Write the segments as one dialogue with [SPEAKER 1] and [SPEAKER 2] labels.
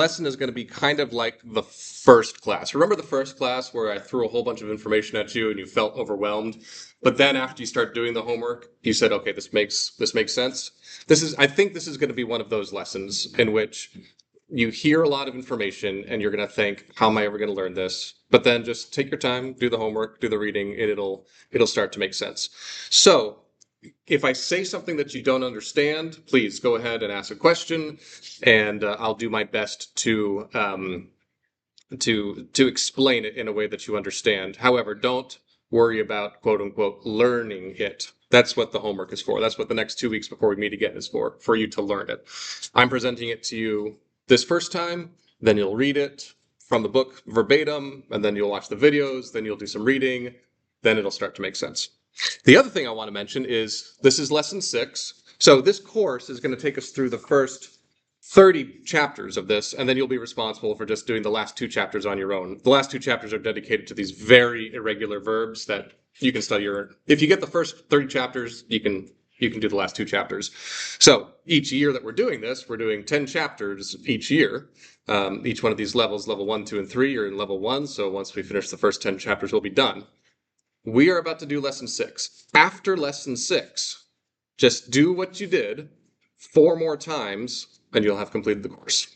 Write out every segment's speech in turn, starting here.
[SPEAKER 1] Lesson is going to be kind of like the first class. Remember the first class where I threw a whole bunch of information at you and you felt overwhelmed? But then after you start doing the homework, you said, okay, this makes sense. I think this is going to be one of those lessons in which you hear a lot of information and you're going to think, how am I ever going to learn this? But then just take your time, do the homework, do the reading, and it'll start to make sense. So if I say something that you don't understand, please go ahead and ask a question, and I'll do my best to explain it in a way that you understand. However, don't worry about quote unquote learning it. That's what the homework is for. That's what the next 2 weeks before we meet again is for you to learn it. I'm presenting it to you this first time, then you'll read it from the book verbatim, and then you'll watch the videos, then you'll do some reading, then it'll start to make sense. The other thing I want to mention is this is lesson 6. So this course is going to take us through the first 30 chapters of this, and then you'll be responsible for just doing the last 2 chapters on your own. The last 2 chapters are dedicated to these very irregular verbs that you can study. If you get the first 30 chapters, you can do the last 2 chapters. So each year that we're doing this, we're doing 10 chapters each year. Each one of these levels, level 1, 2, and 3, are in level 1. So once we finish the first 10 chapters, we'll be done. We are about to do lesson 6. After lesson 6, just do what you did 4 more times, and you'll have completed the course.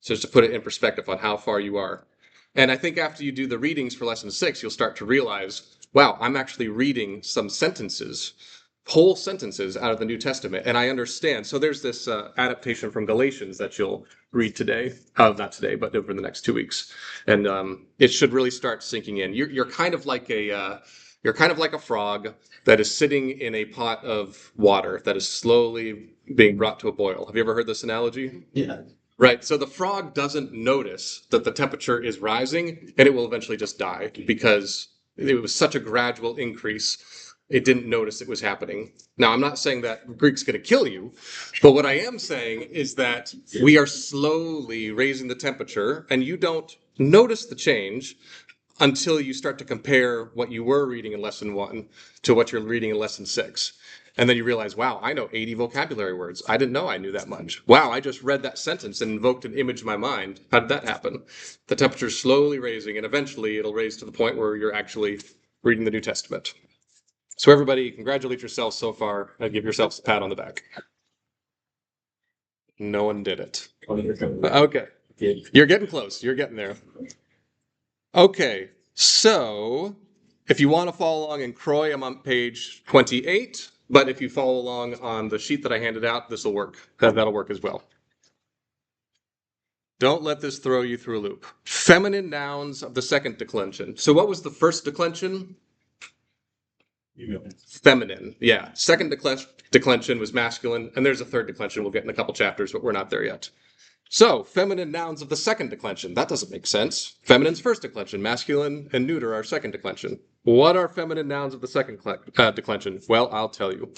[SPEAKER 1] So just to put it in perspective on how far you are. And I think after you do the readings for lesson 6, you'll start to realize, wow, I'm actually reading some sentences, whole sentences out of the New Testament, and I understand. So there's this adaptation from Galatians that you'll read today. Not today, but over the next 2 weeks. And it should really start sinking in. You're kind of like a frog that is sitting in a pot of water that is slowly being brought to a boil. Have you ever heard this analogy?
[SPEAKER 2] Yeah.
[SPEAKER 1] Right. So the frog doesn't notice that the temperature is rising, and it will eventually just die because it was such a gradual increase. It didn't notice it was happening. Now, I'm not saying that Greek's going to kill you, but what I am saying is that we are slowly raising the temperature, and you don't notice the change until you start to compare what you were reading in lesson 1 to what you're reading in lesson 6. And then you realize, wow, I know 80 vocabulary words. I didn't know I knew that much. Wow, I just read that sentence and invoked an image in my mind. How did that happen? The temperature's slowly raising, and eventually it'll raise to the point where you're actually reading the New Testament. So everybody, congratulate yourselves so far and give yourselves a pat on the back. No one did it. Okay. You're getting close. You're getting there. Okay, so if you want to follow along in Croy, I'm on page 28. But if you follow along on the sheet that I handed out, this will work. That'll work as well. Don't let this throw you through a loop. Feminine nouns of the second declension. So what was the first declension? Feminine, yeah. Second declension was masculine, and there's a third declension we'll get in a couple chapters, but we're not there yet. So, feminine nouns of the second declension. That doesn't make sense. Feminine's first declension. Masculine and neuter are second declension. What are feminine nouns of the second declension? Well, I'll tell you.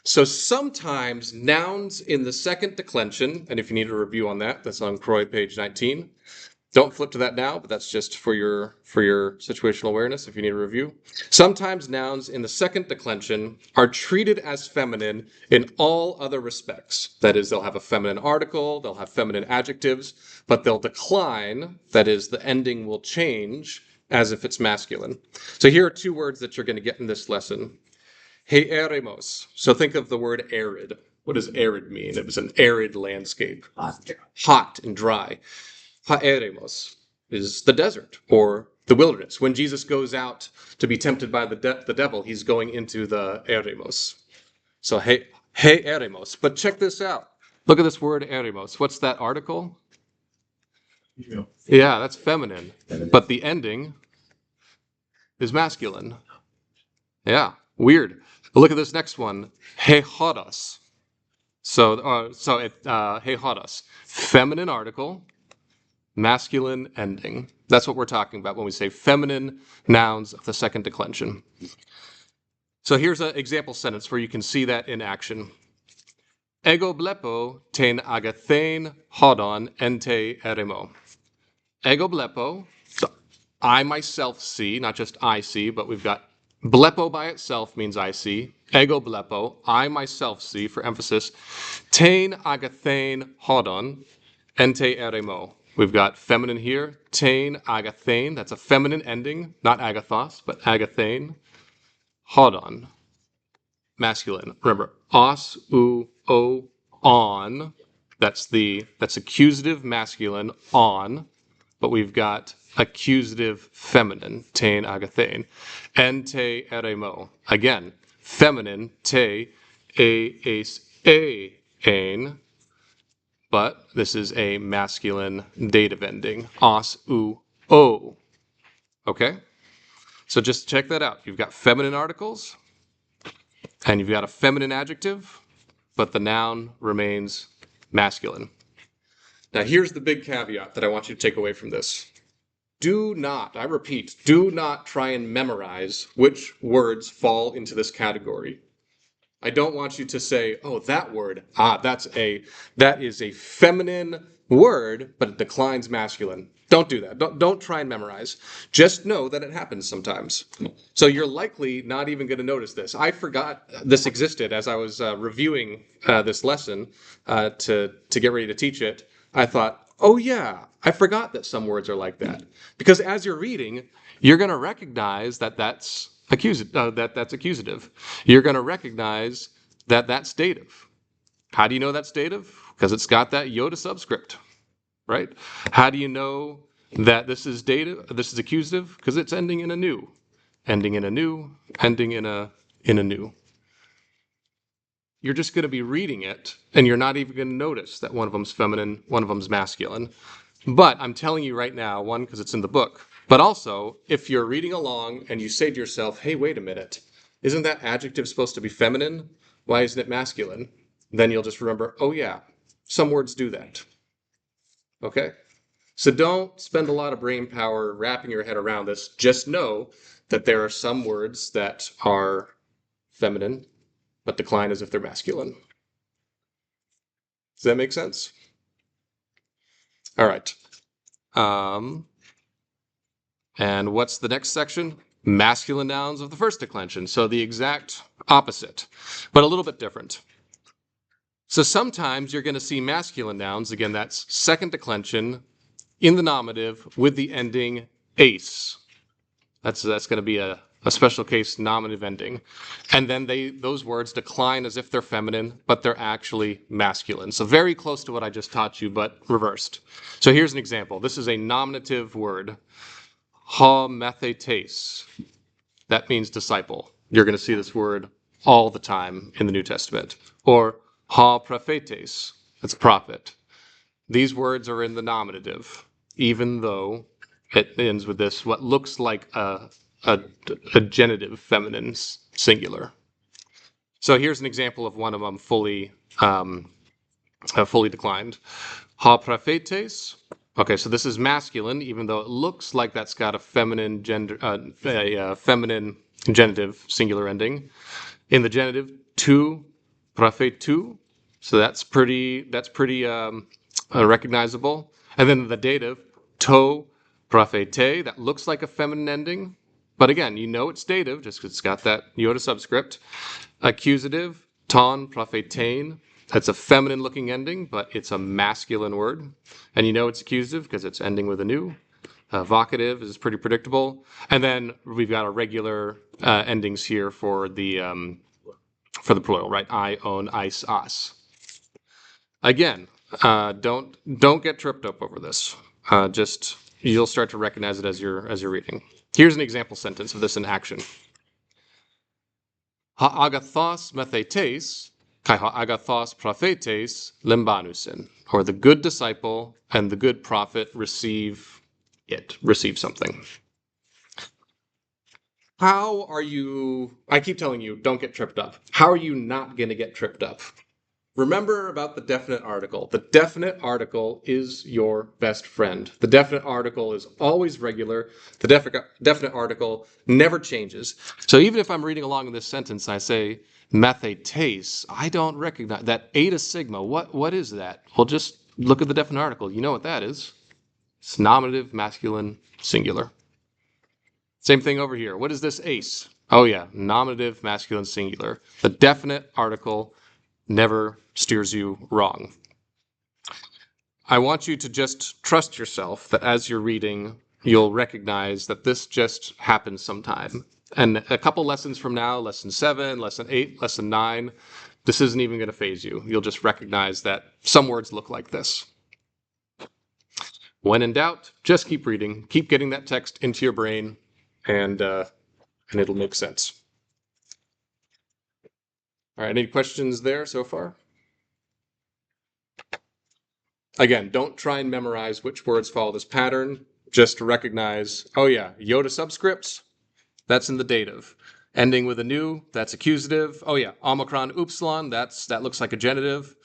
[SPEAKER 1] So sometimes nouns in the second declension, and if you need a review on that, that's on Croy, page 19. Don't flip to that now, but that's just for your situational awareness if you need a review. Sometimes nouns in the second declension are treated as feminine in all other respects. That is, they'll have a feminine article, they'll have feminine adjectives, but they'll decline, that is, the ending will change as if it's masculine. So here are 2 words that you're going to get in this lesson. Heeremos. So think of the word arid. What does arid mean? It was an arid landscape. Hot and dry. Haeremos is the desert or the wilderness. When Jesus goes out to be tempted by the devil, he's going into the eremos. So eremos. But check this out. Look at this word eremos. What's that article? Yeah, that's feminine. But the ending is masculine. Yeah, weird. But look at this next one. Hehodos. So hehodos. Feminine article. Masculine ending. That's what we're talking about when we say feminine nouns of the second declension. So here's an example sentence where you can see that in action. Ego blepo ten agathen hodon ente eremo. Ego blepo, so I myself see, not just I see, but we've got blepo by itself means I see. Ego blepo, I myself see, for emphasis. Ten agathen hodon, ente eremo. We've got feminine here, tain, agathane. That's a feminine ending, not agathos, but agathane. Hodon, masculine. Remember, os, u, o, on. That's accusative masculine, on. But we've got accusative feminine, tain, agathane. Ente eremo. Again, feminine, te, ace, ain. But this is a masculine dative ending, os, u, o. Okay? So just check that out. You've got feminine articles, and you've got a feminine adjective, but the noun remains masculine. Now here's the big caveat that I want you to take away from this. Do not, I repeat, do not try and memorize which words fall into this category. I don't want you to say, oh, that word, that is a feminine word, but it declines masculine. Don't do that. Don't try and memorize. Just know that it happens sometimes. So you're likely not even going to notice this. I forgot this existed as I was reviewing this lesson to get ready to teach it. I thought, oh yeah, I forgot that some words are like that. Because as you're reading, you're going to recognize that that's accusative. You're going to recognize that that's dative. How do you know that's dative? Because it's got that iota subscript, right? How do you know that this is dative? This is accusative? Because it's ending in a new, ending in a new, ending in a new. You're just going to be reading it, and you're not even going to notice that one of them's feminine, one of them's masculine. But I'm telling you right now, one, because it's in the book, but also, if you're reading along and you say to yourself, hey, wait a minute, isn't that adjective supposed to be feminine? Why isn't it masculine? Then you'll just remember, oh yeah, some words do that. Okay? So don't spend a lot of brain power wrapping your head around this. Just know that there are some words that are feminine, but decline as if they're masculine. Does that make sense? All right. And what's the next section? Masculine nouns of the first declension. So the exact opposite, but a little bit different. So sometimes you're going to see masculine nouns, again, that's second declension, in the nominative with the ending ace. That's going to be a special case nominative ending. And then those words decline as if they're feminine, but they're actually masculine. So very close to what I just taught you, but reversed. So here's an example. This is a nominative word. Ha methetes. That means disciple. You're going to see this word all the time in the New Testament. Or ha prophetes. That's prophet. These words are in the nominative, even though it ends with this, what looks like a genitive feminine singular. So here's an example of one of them fully declined. Ha prophetes. Okay, so this is masculine, even though it looks like that's got a feminine feminine genitive singular ending. In the genitive, tu, prophetu. So that's pretty recognizable. And then the dative, to, prophete. That looks like a feminine ending, but again, you know it's dative just because it's got that iota subscript. Accusative, ton, prophetein. That's a feminine-looking ending, but it's a masculine word. And you know it's accusative because it's ending with a new. Vocative is pretty predictable. And then we've got our regular endings here for the plural, right? I, own, ice, us. Again, don't get tripped up over this. Just you'll start to recognize it as you're reading. Here's an example sentence of this in action. Ha agathos methetes. Kai agathos prophetes limbanusin, or the good disciple and the good prophet receive something. How are you, I keep telling you, don't get tripped up. How are you not going to get tripped up? Remember about the definite article. The definite article is your best friend. The definite article is always regular. The definite article never changes. So even if I'm reading along in this sentence, I say, methetes, I don't recognize that eta sigma. What is that? Well, just look at the definite article. You know what that is. It's nominative, masculine, singular. Same thing over here. What is this ace? Oh yeah, nominative, masculine, singular. The definite article never steers you wrong. I want you to just trust yourself that as you're reading, you'll recognize that this just happens sometime. And a couple lessons from now, lesson 7, lesson 8, lesson 9, this isn't even going to phase you. You'll just recognize that some words look like this. When in doubt, just keep reading, keep getting that text into your brain, and it'll make sense. All right, any questions there so far? Again, don't try and memorize which words follow this pattern. Just recognize, oh yeah, Yoda subscripts, that's in the dative. Ending with a new, that's accusative. Oh yeah, Omicron upsilon, that looks like a genitive,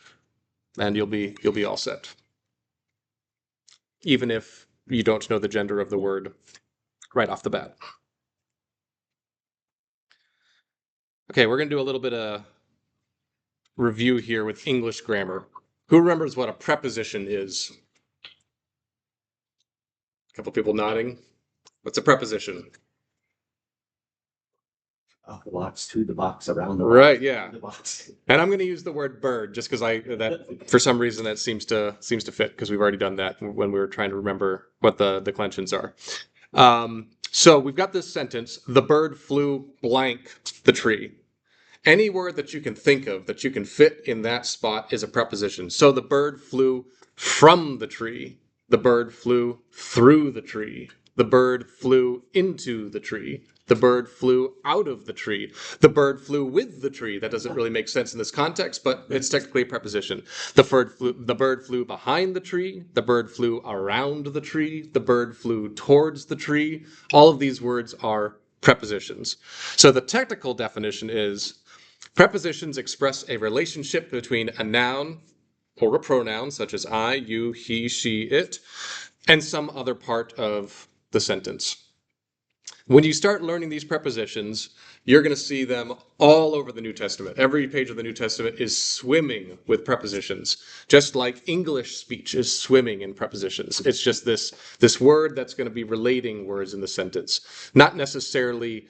[SPEAKER 1] and you'll be all set. Even if you don't know the gender of the word right off the bat. Okay, we're going to do a little bit of review here with English grammar. Who remembers what a preposition is? A couple people nodding. What's a preposition?
[SPEAKER 2] The box to the box around the box.
[SPEAKER 1] Right, yeah.
[SPEAKER 2] The box.
[SPEAKER 1] And I'm going to use the word bird just because that for some reason that seems to fit because we've already done that when we were trying to remember what the declensions are. So we've got this sentence: the bird flew blank the tree. Any word that you can think of that you can fit in that spot is a preposition. So the bird flew from the tree. The bird flew through the tree. The bird flew into the tree. The bird flew out of the tree. The bird flew with the tree. That doesn't really make sense in this context, but it's technically a preposition. The bird flew behind the tree. The bird flew around the tree. The bird flew towards the tree. All of these words are prepositions. So the technical definition is prepositions express a relationship between a noun or a pronoun, such as I, you, he, she, it, and some other part of the sentence. When you start learning these prepositions, you're going to see them all over the New Testament. Every page of the New Testament is swimming with prepositions, just like English speech is swimming in prepositions. It's just this word that's going to be relating words in the sentence, not necessarily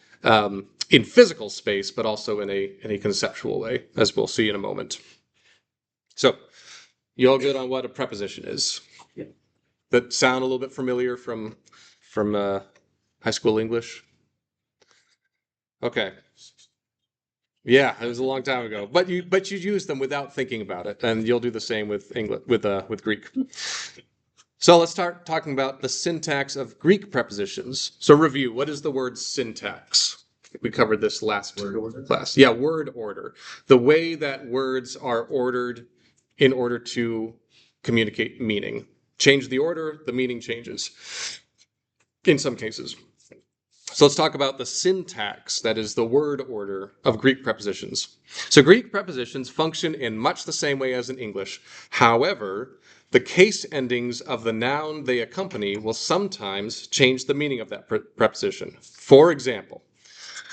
[SPEAKER 1] in physical space, but also in a conceptual way, as we'll see in a moment. So, you all good on what a preposition is?
[SPEAKER 2] Yeah.
[SPEAKER 1] That sound a little bit familiar from high school English? Okay. Yeah, it was a long time ago. But you use them without thinking about it, and you'll do the same with English with Greek. So let's start talking about the syntax of Greek prepositions. So review, what is the word syntax? We covered this last class. Yeah, word order. The way that words are ordered in order to communicate meaning. Change the order, the meaning changes. In some cases. So let's talk about the syntax, that is the word order of Greek prepositions. So Greek prepositions function in much the same way as in English. However, the case endings of the noun they accompany will sometimes change the meaning of that preposition. For example,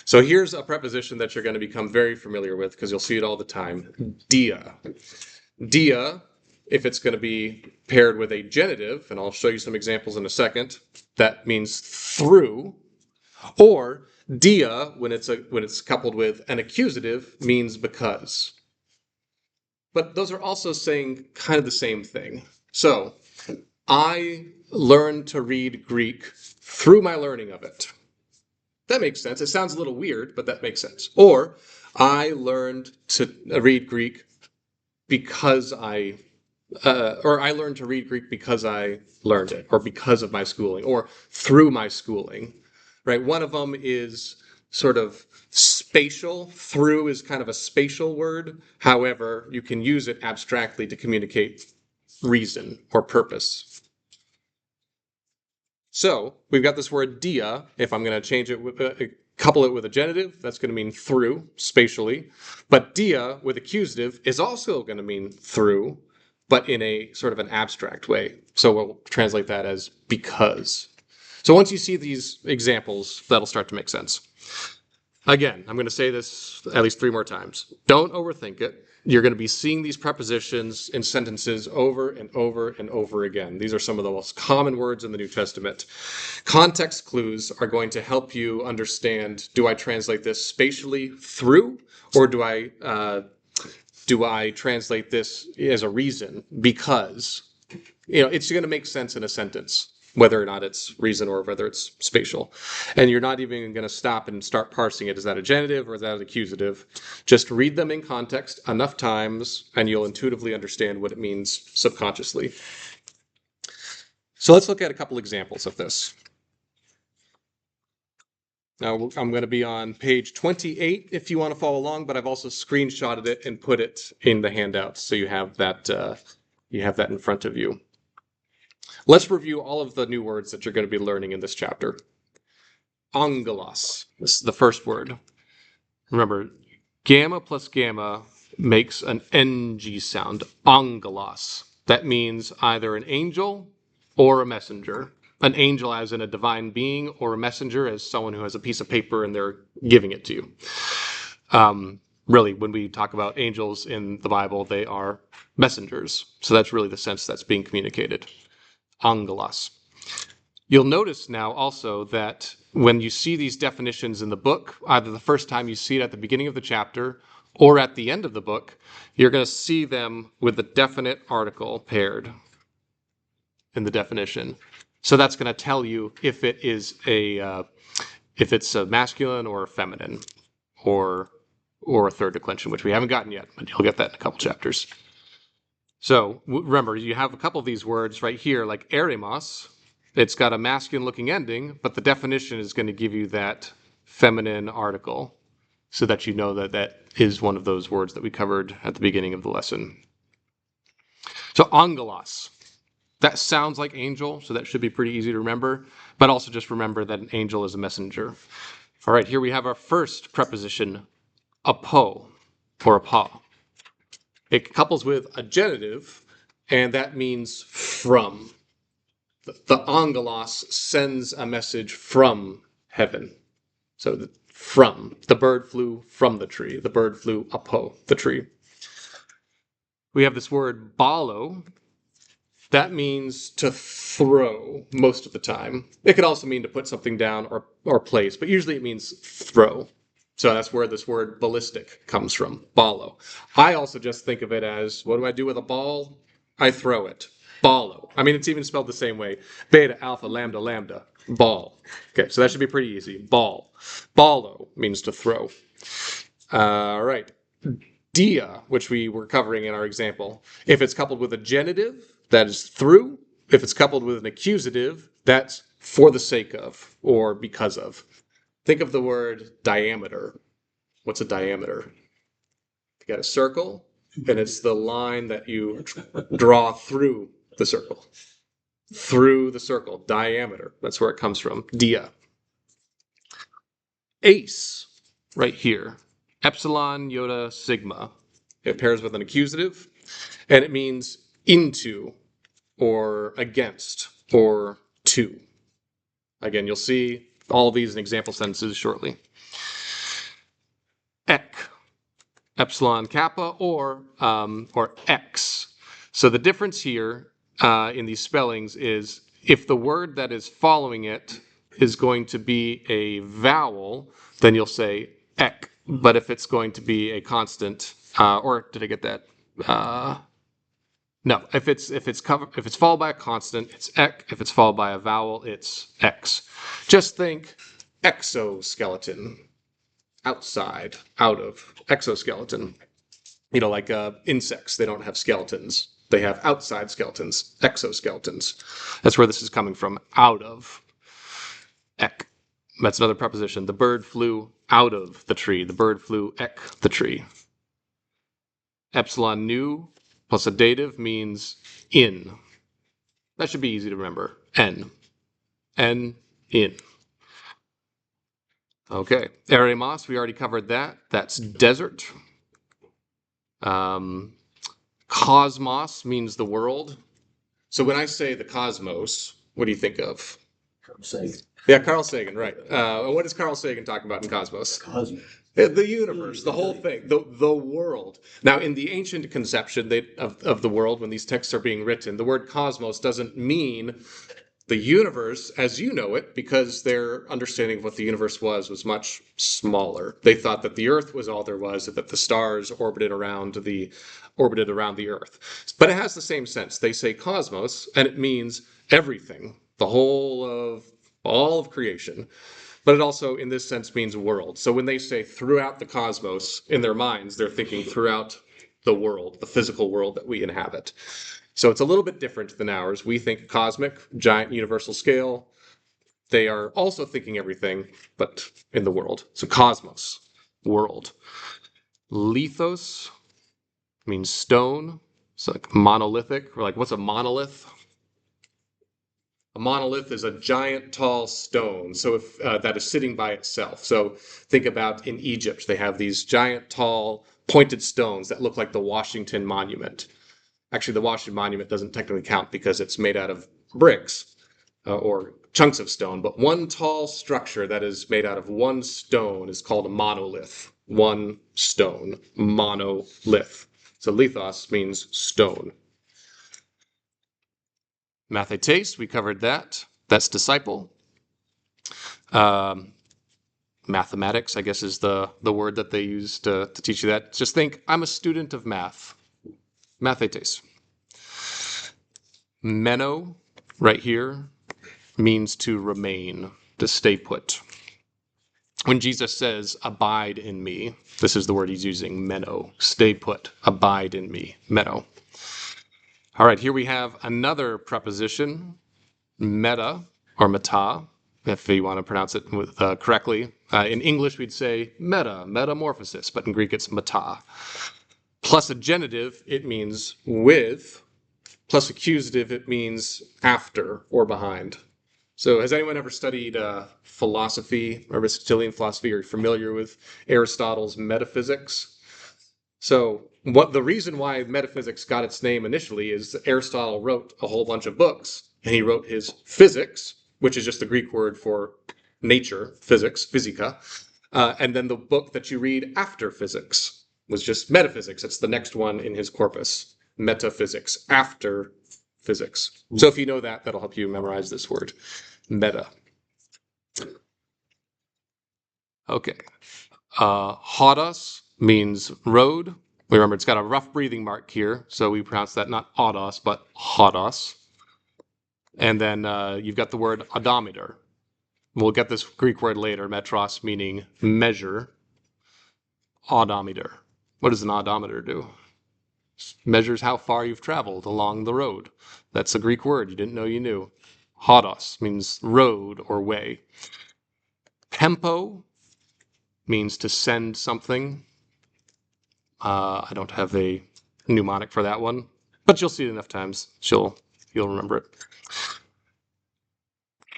[SPEAKER 1] so here's a preposition that you're going to become very familiar with because you'll see it all the time. Dia. Dia, if it's going to be paired with a genitive, and I'll show you some examples in a second, that means through. Or dia, when it's coupled with an accusative, means because. But those are also saying kind of the same thing. So, I learned to read Greek through my learning of it. That makes sense. It sounds a little weird, but that makes sense. Or, I learned to read Greek because I learned to read Greek because I learned it, or because of my schooling, or through my schooling. Right? One of them is sort of spatial. Through is kind of a spatial word. However, you can use it abstractly to communicate reason or purpose. So we've got this word dia. If I'm going to change it couple it with a genitive, that's going to mean through, spatially. But dia with accusative is also going to mean through, but in a sort of an abstract way. So we'll translate that as because. So once you see these examples, that'll start to make sense. Again, I'm going to say this at least 3 more times. Don't overthink it. You're going to be seeing these prepositions in sentences over and over and over again. These are some of the most common words in the New Testament. Context clues are going to help you understand, do I translate this spatially through, or do I translate this as a reason because? it's going to make sense in a sentence, whether or not it's reason or whether it's spatial. And you're not even going to stop and start parsing it. Is that a genitive or is that an accusative? Just read them in context enough times and you'll intuitively understand what it means subconsciously. So let's look at a couple examples of this. Now, I'm going to be on page 28 if you want to follow along, but I've also screenshotted it and put it in the handout, so you have that in front of you. Let's review all of the new words that you're going to be learning in this chapter. Angelos. This is the first word. Remember, gamma plus gamma makes an ng sound. Angelos. That means either an angel or a messenger. An angel as in a divine being, or a messenger as someone who has a piece of paper and they're giving it to you. Really, when we talk about angels in the Bible, they are messengers. So that's really the sense that's being communicated. Angelos. You'll notice now also that when you see these definitions in the book, either the first time you see it at the beginning of the chapter or at the end of the book, you're going to see them with the definite article paired in the definition. So that's going to tell you if it is if it's a masculine or a feminine, or a third declension, which we haven't gotten yet, but you'll get that in a couple chapters. So remember, you have a couple of these words right here, like eremos. It's got a masculine-looking ending, but the definition is going to give you that feminine article, so that you know that that is one of those words that we covered at the beginning of the lesson. So angelos. That sounds like angel, so that should be pretty easy to remember, but also just remember that an angel is a messenger. All right, here we have our first preposition, apo, or apa. It couples with a genitive, and that means from. The angelos sends a message from heaven. So from. The bird flew from the tree. The bird flew apo, the tree. We have this word balo. That means to throw most of the time. It could also mean to put something down or place, but usually it means throw. So that's where this word ballistic comes from, balo. I also just think of it as, what do I do with a ball? I throw it. Ballo. I mean, it's even spelled the same way. Beta, alpha, lambda, lambda. Ball. Okay, so that should be pretty easy. Ball. Ballo means to throw. All right. Dia, which we were covering in our example. If it's coupled with a genitive, that is through. If it's coupled with an accusative, that's for the sake of or because of. Think of the word diameter. What's a diameter? You got a circle, and it's the line that you draw through the circle. Through the circle, diameter. That's where it comes from. Dia. Ace, right here. Epsilon, iota, sigma. It pairs with an accusative, and it means into, or against, or to. Again, you'll see all of these in example sentences shortly. Ek, epsilon kappa, or X. So the difference here in these spellings is if the word that is following it is going to be a vowel, then you'll say ek. But if it's going to be a constant, or did I get that? No, if it's followed by a constant, it's ek. If it's followed by a vowel, it's X. Just think exoskeleton. Outside, out of, exoskeleton. Like insects, they don't have skeletons. They have outside skeletons, exoskeletons. That's where this is coming from, out of. Ek. That's another preposition. The bird flew out of the tree. The bird flew ek the tree. Epsilon nu plus a dative means in. That should be easy to remember. N. N, in. Okay. Eremos, we already covered that. That's desert. Cosmos means the world. So when I say the cosmos, what do you think of?
[SPEAKER 2] Carl Sagan.
[SPEAKER 1] Yeah, Carl Sagan, right. What does Carl Sagan talk about in Cosmos?
[SPEAKER 2] Cosmos.
[SPEAKER 1] The universe, the whole thing, the world. Now, in the ancient conception of the world, when these texts are being written, the word cosmos doesn't mean the universe as you know it, because their understanding of what the universe was much smaller. They thought that the Earth was all there was, that the stars orbited around the Earth. But it has the same sense. They say cosmos, and it means everything, the whole of all of creation. But it also, in this sense, means world. So when they say throughout the cosmos, in their minds, they're thinking throughout the world, the physical world that we inhabit. So it's a little bit different than ours. We think cosmic, giant universal scale. They are also thinking everything, but in the world. So cosmos, world. Lithos means stone. So like monolithic. We're like, what's a monolith? A monolith is a giant tall stone, so if that is sitting by itself. So think about in Egypt, they have these giant tall pointed stones that look like the Washington Monument. Actually, the Washington Monument doesn't technically count because it's made out of bricks or chunks of stone, but one tall structure that is made out of one stone is called a monolith. One stone, monolith. So lithos means stone. Mathetes, we covered that. That's disciple. Mathematics, I guess, is the word that they use to teach you that. Just think, I'm a student of math. Mathetes. Meno, right here, means to remain, to stay put. When Jesus says, abide in me, this is the word he's using, meno, stay put, abide in me, meno. All right, here we have another preposition, meta, or meta, if you want to pronounce it correctly. In English, we'd say meta, metamorphosis, but in Greek, it's meta. Plus a genitive, it means with. Plus accusative, it means after or behind. So has anyone ever studied philosophy, Aristotelian philosophy? Are you familiar with Aristotle's metaphysics? So the reason why metaphysics got its name initially is Aristotle wrote a whole bunch of books, and he wrote his physics, which is just the Greek word for nature, physics, physica, and then the book that you read after physics was just metaphysics. It's the next one in his corpus, metaphysics, after physics. So if you know that, that'll help you memorize this word, meta. Okay. Hodos means road. Remember, it's got a rough breathing mark here, so we pronounce that not odos, but hodos. And then you've got the word odometer. We'll get this Greek word later, metros, meaning measure. Odometer. What does an odometer do? Measures how far you've traveled along the road. That's a Greek word you didn't know you knew. Hodos means road or way. Tempo means to send something. I don't have a mnemonic for that one, but you'll see it enough times. You'll remember it.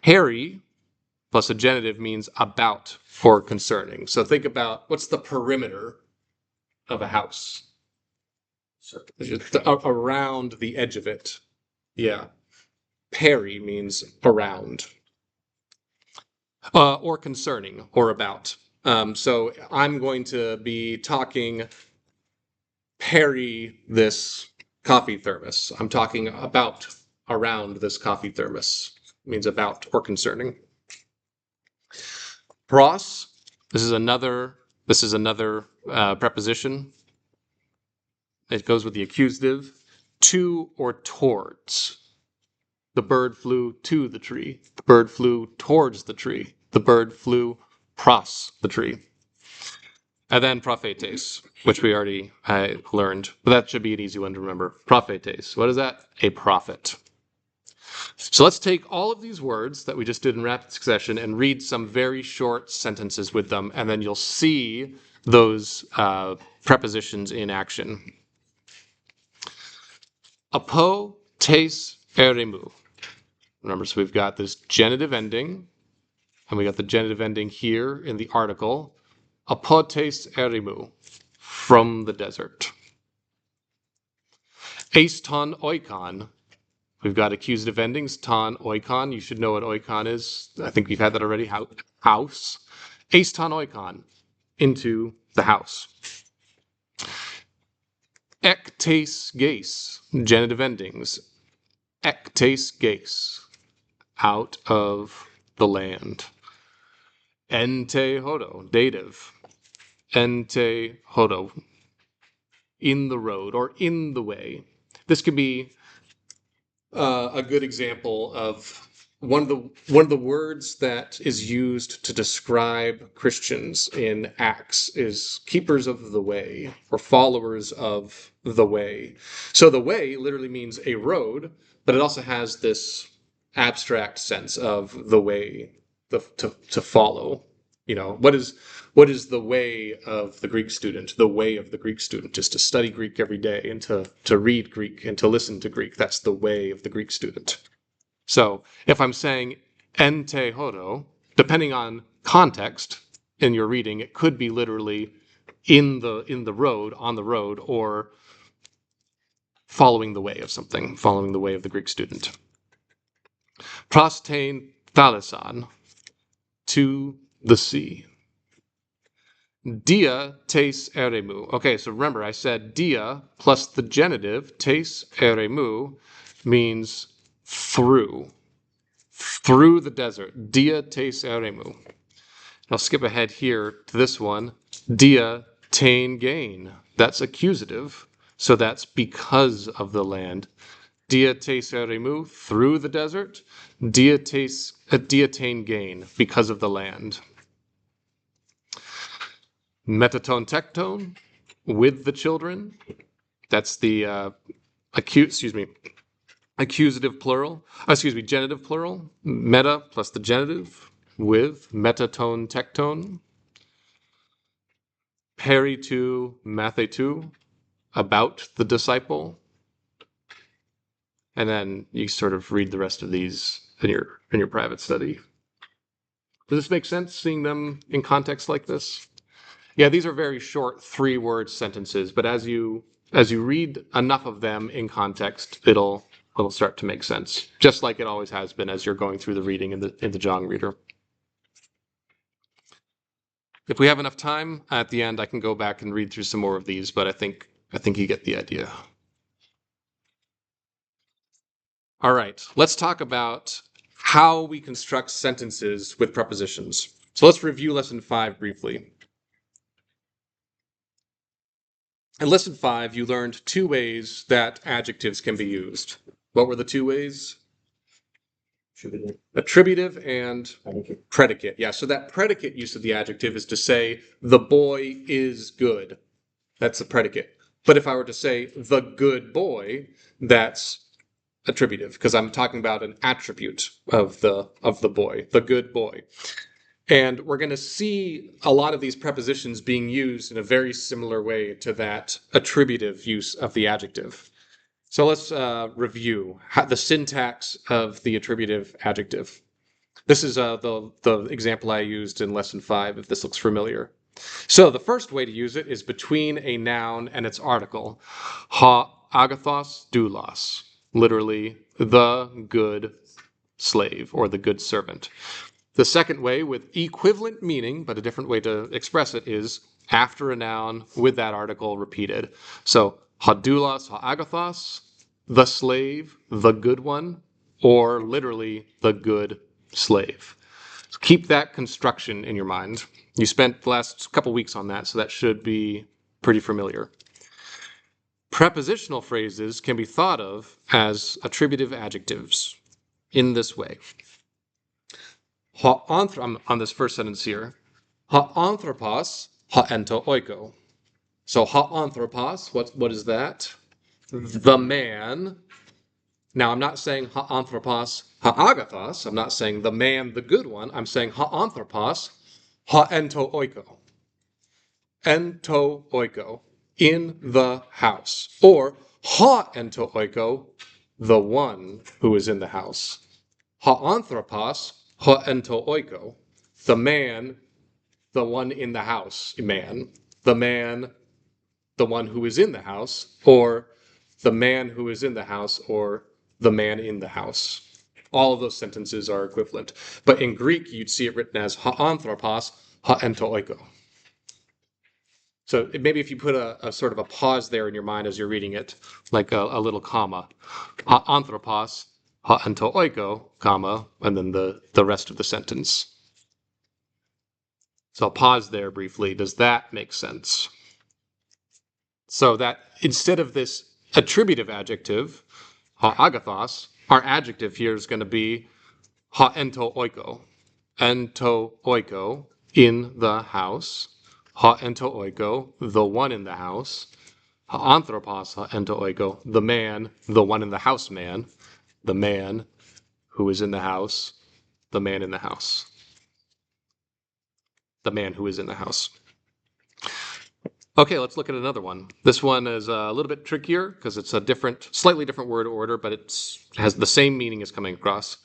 [SPEAKER 1] Harry plus a genitive means about or concerning. So think about what's the perimeter of a house? Around the edge of it. Yeah. Peri means around. Or concerning or about. So I'm going to be talking peri this coffee thermos. I'm talking about around this coffee thermos. It means about or concerning. Pros. This is another preposition. It goes with the accusative. To or towards. The bird flew to the tree. The bird flew towards the tree. The bird flew pros the tree. And then prophetes, which we already learned. But that should be an easy one to remember. Prophetes. What is that? A prophet. So let's take all of these words that we just did in rapid succession and read some very short sentences with them, and then you'll see those prepositions in action. Apo tes eremu. Remember, so we've got this genitive ending, and we got the genitive ending here in the article. Apotes erimu, from the desert. Eiston oikon. We've got accusative endings, ton, oikon. You should know what oikon is. I think we've had that already. House. Eiston oikon, into the house. Ektes geis, genitive endings. Ektes geis, out of the land. Ente hodo, dative. Ente hodo, in the road or in the way. This could be a good example of one of the words that is used to describe Christians in Acts is keepers of the way or followers of the way. So the way literally means a road, but it also has this abstract sense of the way to follow. What is the way of the Greek student? The way of the Greek student is to study Greek every day and to read Greek and to listen to Greek. That's the way of the Greek student. So if I'm saying ente hodo, depending on context in your reading, it could be literally in the road, on the road, or following the way of something, following the way of the Greek student. Prostein thalasan, to the sea. Dia tes eremu. Okay, so remember I said dia plus the genitive tes eremu means through the desert. Dia tes eremu. I'll skip ahead here to this one. Dia tain gain. That's accusative, so that's because of the land. Dia tes eremu, through the desert. Dia tain gain, because of the land. Metatone tectone, with the children. That's the accusative plural. Genitive plural. Meta plus the genitive, with metatone tectone. Peri tu mathetu, about the disciple. And then you sort of read the rest of these in your private study. Does this make sense, seeing them in context like this? Yeah, these are very short 3-word sentences, but as you read enough of them in context, it'll start to make sense, just like it always has been as you're going through the reading in the Jong Reader. If we have enough time at the end, I can go back and read through some more of these, but I think you get the idea. All right, let's talk about how we construct sentences with prepositions. So let's review lesson 5 briefly. In lesson 5, you learned 2 ways that adjectives can be used. What were the 2 ways? Attributive and predicate. Yeah, so that predicate use of the adjective is to say, the boy is good. That's the predicate. But if I were to say, the good boy, that's attributive, because I'm talking about an attribute of the boy, the good boy. And we're going to see a lot of these prepositions being used in a very similar way to that attributive use of the adjective. So let's review the syntax of the attributive adjective. This is the example I used in lesson 5, if this looks familiar. So the first way to use it is between a noun and its article. Ha agathos doulos, literally the good slave or the good servant. The second way, with equivalent meaning, but a different way to express it, is after a noun with that article repeated. So, hadoulos, ha'agathos, the slave, the good one, or literally the good slave. So keep that construction in your mind. You spent the last couple weeks on that, so that should be pretty familiar. Prepositional phrases can be thought of as attributive adjectives in this way. On this first sentence here, ha'anthropos ha'ento oiko. So ha'anthropos, what is that? The man. Now I'm not saying ha'anthropos ha'agathos. I'm not saying the man, the good one. I'm saying ha'anthropos ha'ento oiko. Ento oiko, in the house. Or ha'ento oiko, the one who is in the house. Ha'anthropos ha'ento oiko, the man, the one in the house, man. The man, the one who is in the house, or the man who is in the house, or the man in the house. All of those sentences are equivalent. But in Greek, you'd see it written as ha'anthropos ha'ento oiko. So maybe if you put a sort of a pause there in your mind as you're reading it, like a little comma. Ha'anthropos ha ento oiko, comma, and then the rest of the sentence. So I'll pause there briefly. Does that make sense? So that instead of this attributive adjective, ha agathos, our adjective here is going to be ha ento oiko. Ento oiko, in the house. Ha ento oiko, the one in the house. Ha anthropos ha ento oiko, the man, the one in the house man. The man who is in the house. The man in the house. The man who is in the house. Okay, let's look at another one. This one is a little bit trickier because it's a slightly different word order, but it has the same meaning as coming across.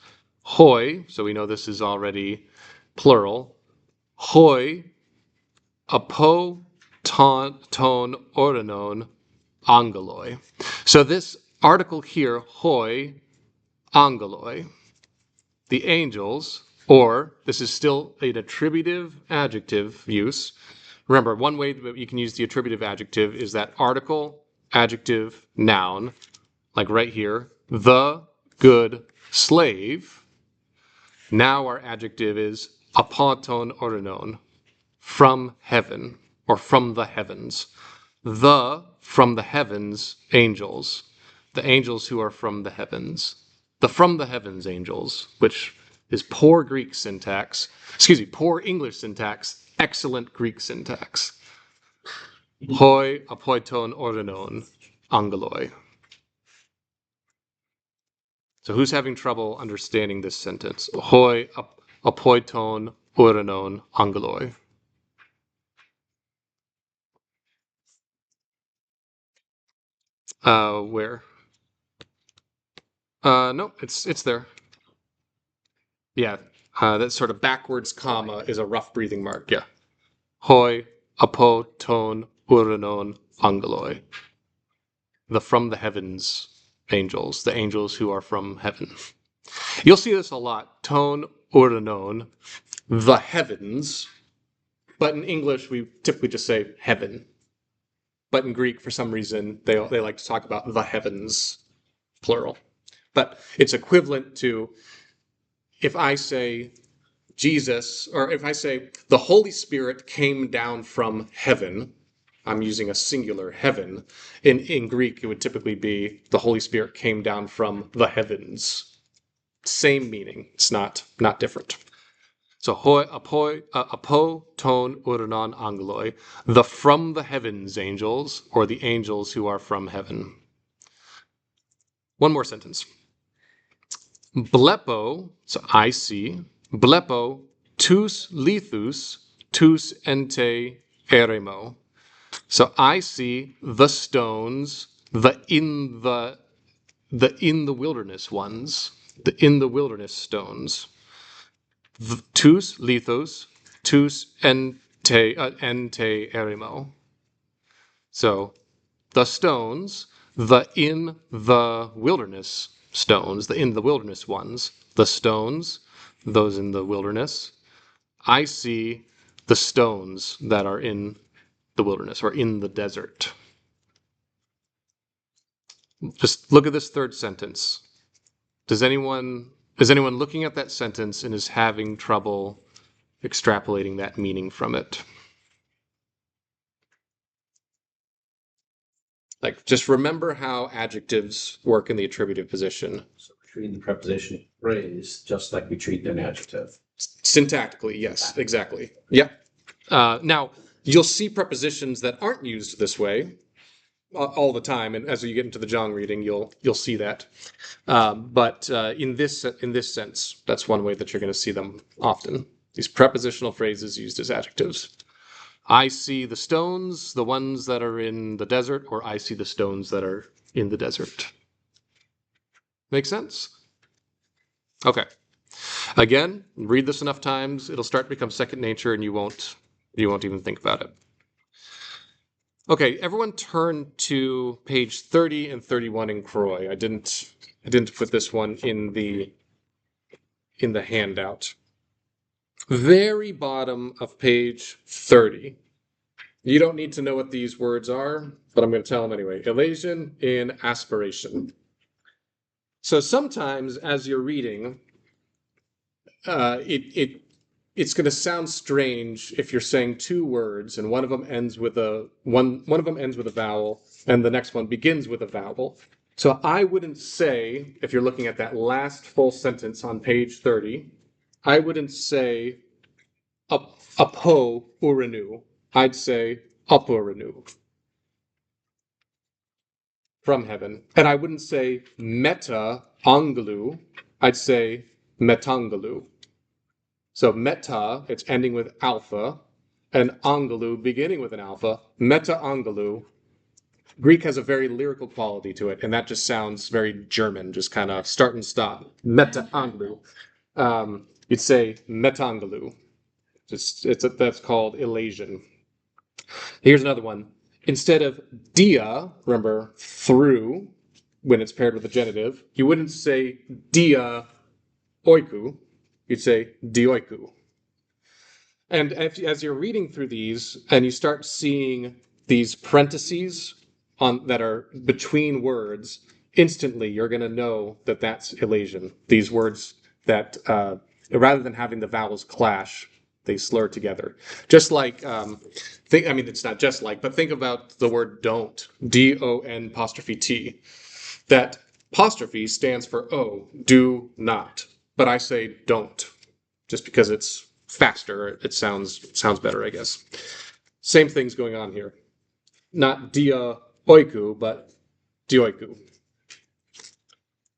[SPEAKER 1] Hoi, so we know this is already plural. Hoi, apo ton oranon angeloi. So this article here, hoi, angeloi, the angels, or this is still an attributive adjective use. Remember, one way that you can use the attributive adjective is that article, adjective, noun, like right here, the good slave. Now our adjective is apaton oranon, from heaven, or from the heavens. The, from the heavens, angels. The angels who are from the heavens. The from the heavens angels, which is poor Greek syntax. Excuse me, poor English syntax, excellent Greek syntax. Hoi apoiton oranon angeloi. So who's having trouble understanding this sentence? Hoi apoiton oranon angeloi. Where? No, it's there. Yeah, that sort of backwards comma is a rough breathing mark. Yeah. Hoi apo ton uranon angeloi. The from the heavens angels, the angels who are from heaven. You'll see this a lot. Ton uranon, the heavens. But in English, we typically just say heaven. But in Greek, for some reason, they like to talk about the heavens, plural. But it's equivalent to if I say Jesus, or if I say the Holy Spirit came down from heaven, I'm using a singular heaven. In Greek, it would typically be the Holy Spirit came down from the heavens. Same meaning. It's not different. So hoi apo ton uranon angeloi, the from the heavens angels, or the angels who are from heaven. One more sentence. Blepo, so I see, blepo tous lithus tous ente eremo. So I see the stones, the in the wilderness ones, the in the wilderness stones. Tous lithos, tous ente eremo. So the stones, the in the wilderness stones, the in the wilderness ones, the stones, those in the wilderness. I see the stones that are in the wilderness or in the desert. Just look at this third sentence. Is anyone looking at that sentence and is having trouble extrapolating that meaning from it? Like, just remember how adjectives work in the attributive position.
[SPEAKER 2] So we're treating the preposition phrase just like we treat an adjective.
[SPEAKER 1] Syntactically, yes, exactly. Yep. Now, you'll see prepositions that aren't used this way all the time, and as you get into the Zhang reading, you'll see that. But in this sense, that's one way that you're going to see them often. These prepositional phrases used as adjectives. I see the stones, the ones that are in the desert, or I see the stones that are in the desert. Make sense? Okay. Again, read this enough times, it'll start to become second nature, and you won't even think about it. Okay, everyone turn to page 30 and 31 in Croy. I didn't put this one in the handout. Very bottom of page 30. You don't need to know what these words are, but I'm going to tell them anyway. Elation in aspiration. So sometimes as you're reading, it's going to sound strange if you're saying two words and one of them ends with a vowel and the next one begins with a vowel. So I wouldn't say, if you're looking at that last full sentence on page 30, I wouldn't say apo uranu. I'd say upuranu, from heaven. And I wouldn't say meta angalu. I'd say metangalu. So meta, it's ending with alpha, and angalu beginning with an alpha. Meta angalu. Greek has a very lyrical quality to it, and that just sounds very German, just kind of start and stop. Meta angalu. You'd say metangalu. That's called elation. Here's another one. Instead of dia, remember through, when it's paired with a genitive, you wouldn't say dia oiku, you'd say dioiku. And as you're reading through these and you start seeing these parentheses that are between words, instantly you're going to know that that's elation. These words that, rather than having the vowels clash, they slur together. Just like, it's not just like, but think about the word don't, D-O-N apostrophe T. That apostrophe stands for O, do not. But I say don't, just because it's faster. It sounds better, I guess. Same thing's going on here. Not dia oiku, but dioiku.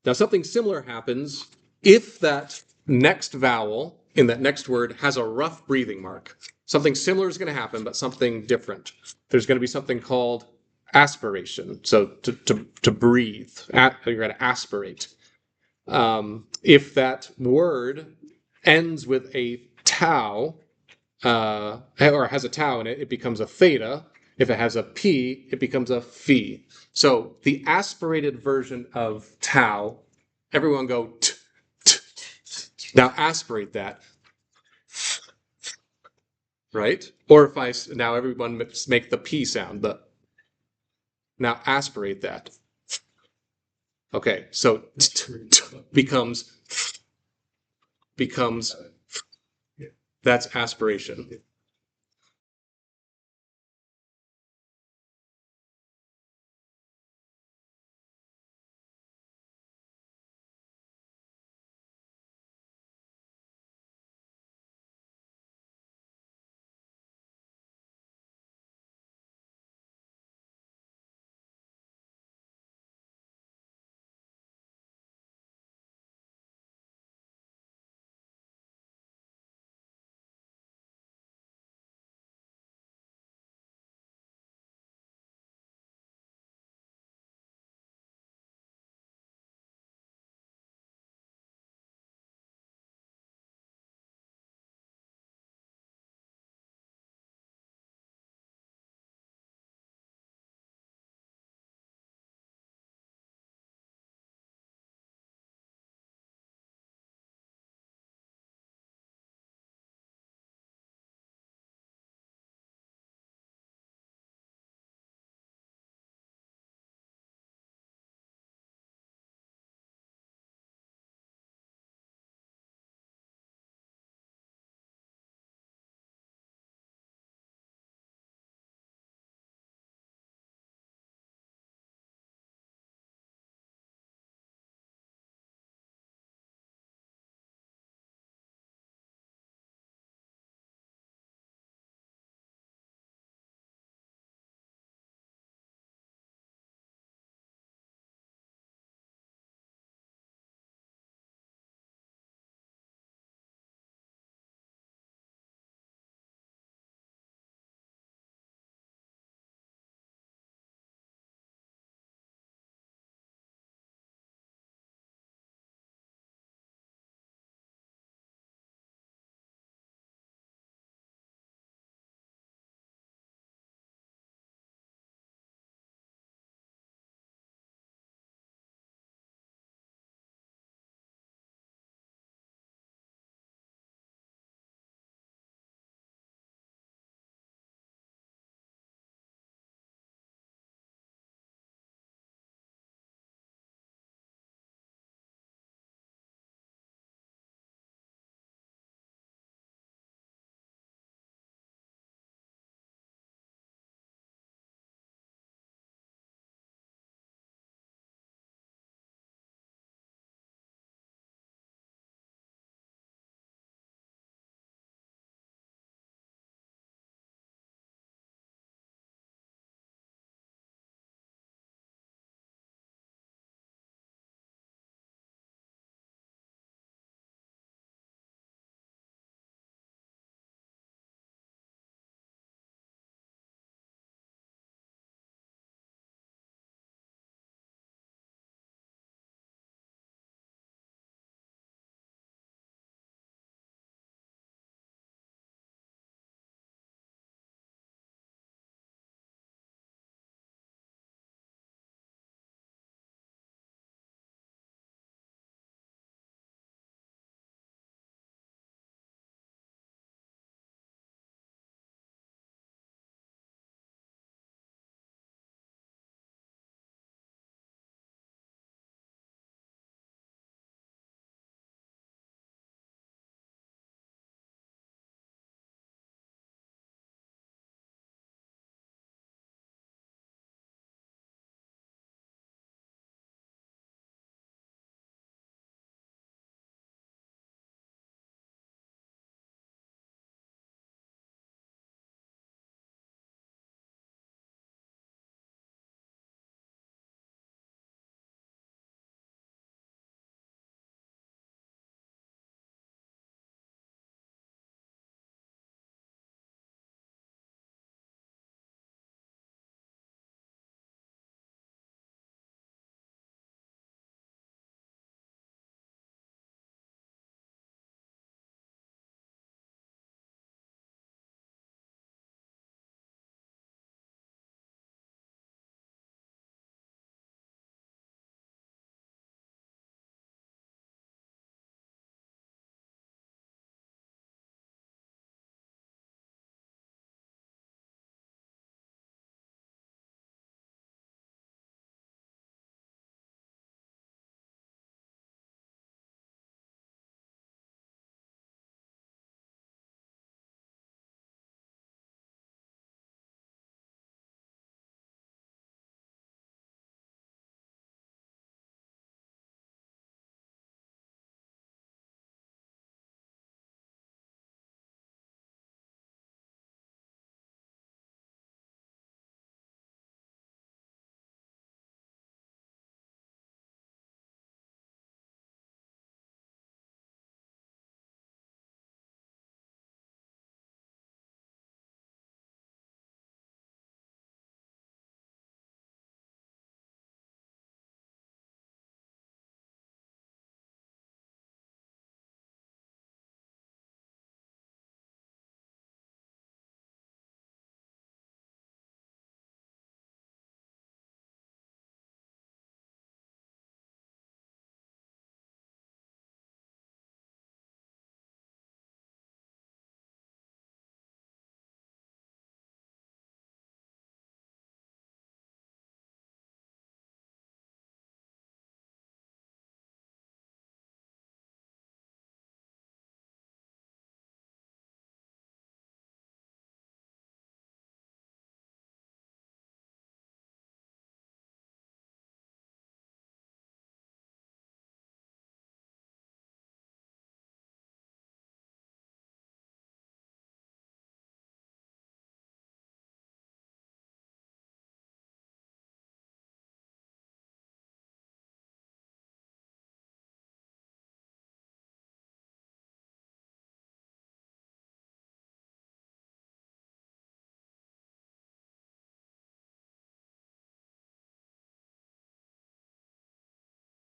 [SPEAKER 1] Now, something similar happens if that next vowel in that next word has a rough breathing mark. Something similar is going to happen, but something different. There's going to be something called aspiration. So to breathe, you're going to aspirate. If that word ends with a tau, or has a tau in it, it becomes a theta. If it has a p, it becomes a phi. So the aspirated version of tau, everyone go t, t. Now aspirate that, right? Or now everyone make the p sound, now aspirate that. Okay, so becomes, that's aspiration.